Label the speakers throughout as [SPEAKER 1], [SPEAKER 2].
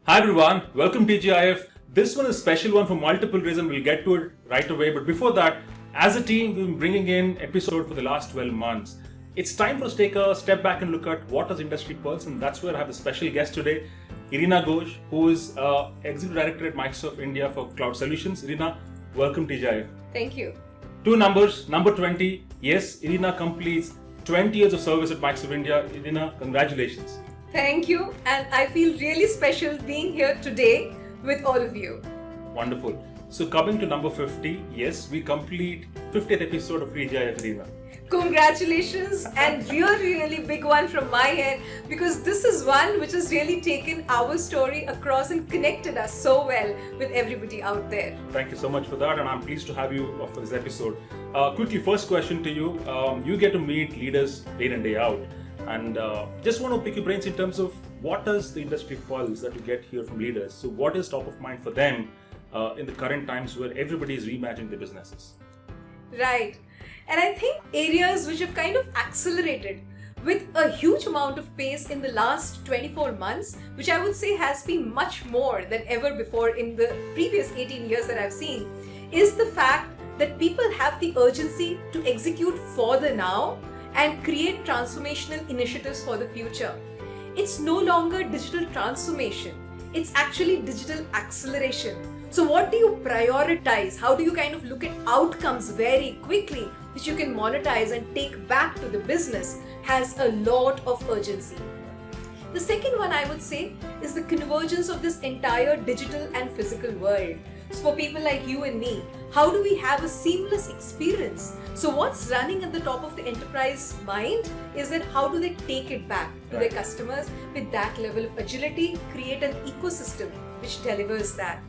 [SPEAKER 1] Hi everyone, welcome to TGIF. This one is a special one for multiple reasons. We'll get to it right away. But before that, as a team, we've been bringing in episode for the last 12 months. It's time for us to take a step back and look at what is industry pulse, and that's where I have a special guest today, Irina Ghosh, who is Executive Director at Microsoft India for Cloud Solutions. Irina, welcome to TGIF.
[SPEAKER 2] Thank you.
[SPEAKER 1] Two numbers, number 20. Yes, Irina completes 20 years of service at Microsoft India. Irina, congratulations.
[SPEAKER 2] Thank you, and I feel really special being here today with all of you.
[SPEAKER 1] Wonderful. So coming to number 50, yes, we complete 50th episode of TGIF, Irina.
[SPEAKER 2] Congratulations, and really big one from my end, because this is one which has really taken our story across and connected us so well with everybody out there.
[SPEAKER 1] Thank you so much for that, and I'm pleased to have you for this episode. Quickly, first question to you. You get to meet leaders day in, day out. And just want to pick your brains in terms of what is the industry pulse that you get here from leaders. So what is top of mind for them in the current times where everybody is reimagining their businesses?
[SPEAKER 2] Right. And I think areas which have kind of accelerated with a huge amount of pace in the last 24 months, which I would say has been much more than ever before in the previous 18 years that I've seen, is the fact that people have the urgency to execute for the now and create transformational initiatives for the future. It's no longer digital transformation, it's actually digital acceleration. So what do you prioritize? How do you kind of look at outcomes very quickly which you can monetize and take back to the business has a lot of urgency. The second one I would say is the convergence of this entire digital and physical world. So for people like you and me, how do we have a seamless experience? So what's running at the top of the enterprise mind is that how do they take it back to their customers with that level of agility, create an ecosystem which delivers that.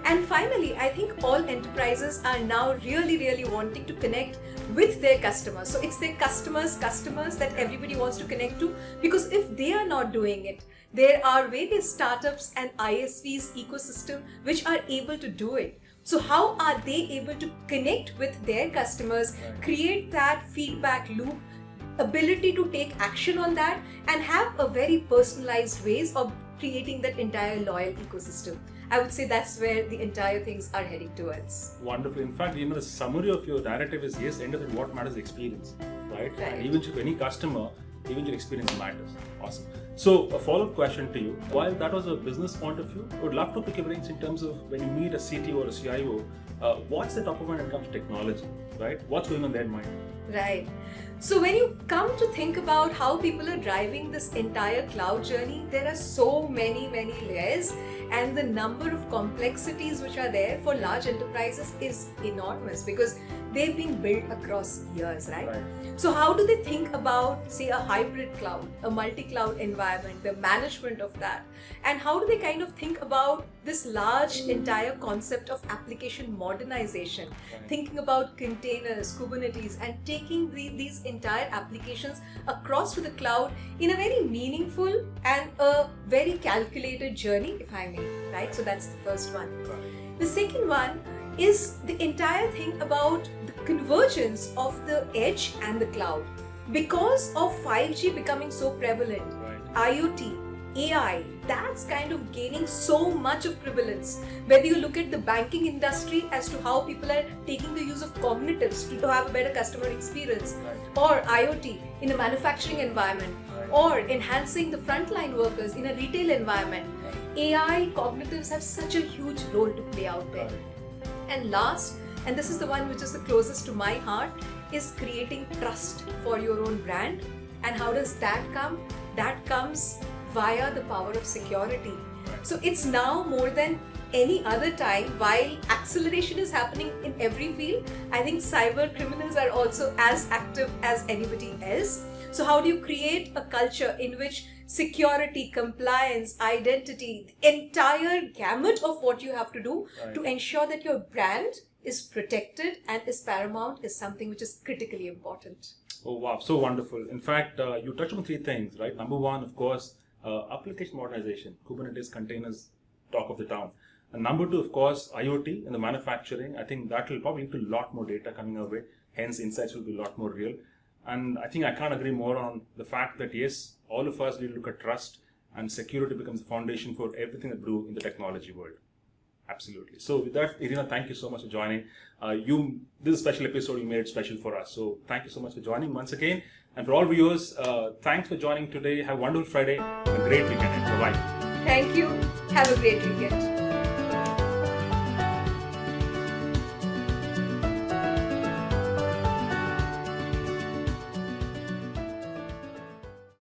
[SPEAKER 2] And finally, I think all enterprises are now really wanting to connect with their customers. So it's their customers that everybody wants to connect to, because if they are not doing it, there are various startups and ISVs ecosystem which are able to do it. So how are they able to connect with their customers, create that feedback loop, ability to take action on that, and have a very personalized ways of creating that entire loyal ecosystem? I would say that's where the entire things are heading towards.
[SPEAKER 1] Wonderful. In fact, the summary of your narrative is yes, end of it, what matters is experience, right? And even to any customer, even your experience matters. Awesome. So a follow-up question to you. While that was a business point of view, I would love to pick your brains in terms of when you meet a CTO or a CIO, what's the top of mind when it comes to technology, right? What's going on in their mind?
[SPEAKER 2] Right. So when you come to think about how people are driving this entire cloud journey, there are so many layers, and the number of complexities which are there for large enterprises is enormous because they've been built across years, right? So how do they think about, say, a hybrid cloud, a multi-cloud environment, the management of that? And how do they kind of think about this large entire concept of application modernization, thinking about containers, Kubernetes, and taking these entire applications across to the cloud in a very meaningful and a very calculated journey, if I may, right? So that's the first one. The second one is the entire thing about the convergence of the edge and the cloud. Because of 5G becoming so prevalent, IoT, AI, that's kind of gaining so much of prevalence. Whether you look at the banking industry as to how people are taking the use of cognitives to have a better customer experience, or IoT in a manufacturing environment, or enhancing the frontline workers in a retail environment, AI cognitives have such a huge role to play out there. And last, and this is the one which is the closest to my heart, is creating trust for your own brand. And how does that come? That comes via the power of security. So it's now more than any other time, while acceleration is happening in every field, I think cyber criminals are also as active as anybody else. So how do you create a culture in which security, compliance, identity, the entire gamut of what you have to do to ensure that your brand is protected and is paramount is something which is critically important.
[SPEAKER 1] Oh wow, so wonderful. In fact, you touched on three things, right? Number one, of course, application modernization, Kubernetes containers, talk of the town. And number two, of course, IoT in the manufacturing. I think that will probably lead to a lot more data coming our way. Hence, insights will be a lot more real. And I think I can't agree more on the fact that yes, all of us need to look at trust and security becomes the foundation for everything that we do in the technology world. Absolutely. So with that, Irina, thank you so much for joining. This is a special episode. You made it special for us. So thank you so much for joining once again. And for all viewers, thanks for joining today. Have a wonderful Friday and a great weekend. Bye-bye.
[SPEAKER 2] Thank you. Have a great weekend.